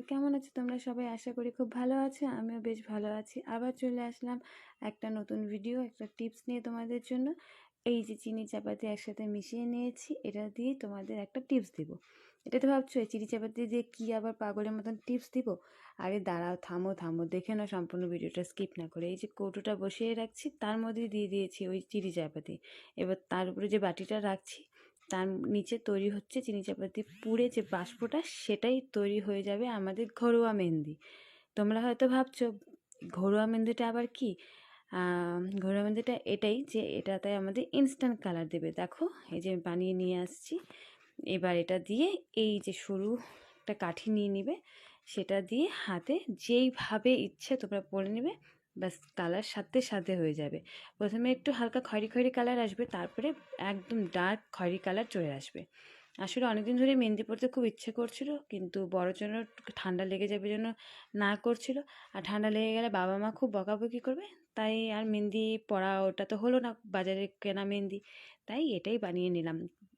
কেমন আছো তোমরা সবাই? আশা করি খুব ভালো আছো, আমিও বেশ ভালো আছি। আবার চলে আসলাম একটা নতুন ভিডিও, একটা টিপস নিয়ে তোমাদের জন্য। এই যে চিনি চাপাতি একসাথে মিশিয়ে নিয়েছি, এটা দিয়ে তোমাদের একটা টিপস দিব। এটা তো ভাবছো এই চিনি চাপাতি দিয়ে কী আবার পাগলের মতন টিপস দিব? আরে দাঁড়াও, থামো থামো, দেখে নাও সম্পূর্ণ ভিডিওটা স্কিপ না করে। এই যে কৌটোটা বসিয়ে রাখছি, তার মধ্যে দিয়ে দিয়েছি ওই চিনি চাপাতি। এবার তার উপরে যে বাটিটা রাখছি, তার নিচে তৈরি হচ্ছে চিনি চাপাতি পুড়ে যে বাষ্পটা, সেটাই তৈরি হয়ে যাবে আমাদের ঘরোয়া মেহেন্দি। তোমরা হয়তো ভাবছো ঘরোয়া মেহেন্দিটা আবার কি? ঘরোয়া মেহেন্দিটা এটাই যে এটাতে আমাদের ইনস্ট্যান্ট কালার দেবে। দেখো এই যে বানিয়ে নিয়ে আসছি। এবার এটা দিয়ে এই যে সরু একটা কাঠি নিয়ে নিবে, সেটা দিয়ে হাতে যেইভাবে ইচ্ছে তোমরা পরে নেবে, ব্যাস কালার সাথে সাথে হয়ে যাবে। প্রথমে একটু হালকা খয়েরি খয়েরি কালার আসবে, তারপরে একদম ডার্ক খয়েরি কালার চলে আসবে। আসলে অনেকদিন ধরে মেহেন্দি পরতে খুব ইচ্ছে করছিল, কিন্তু বড়োর জন্য ঠান্ডা লেগে যাবে জন্য না করছিল। আর ঠান্ডা লেগে গেলে বাবা মা খুব বকাবকি করবে, তাই আর মেহেন্দি পরা ওটা তো হলো না, বাজারে কেনা মেহেন্দি। তাই এটাই বানিয়ে নিলাম।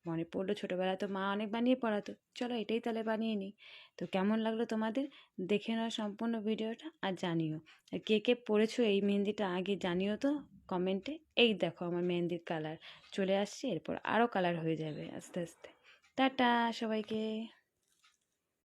মনে পড়লো ছোটোবেলায় তো মা অনেক বানিয়ে পড়াতো, চলো এটাই তাহলে বানিয়ে নিই। তো কেমন লাগলো তোমাদের? দেখে নাও সম্পূর্ণ ভিডিওটা আর জানিও। আর কে কে পড়েছো এই মেহেন্দিটা আগে জানিও তো কমেন্টে। এই দেখো আমার মেহেন্দির কালার চলে আসছে, এরপর আরও কালার হয়ে যাবে আস্তে আস্তে। টাটা সবাইকে।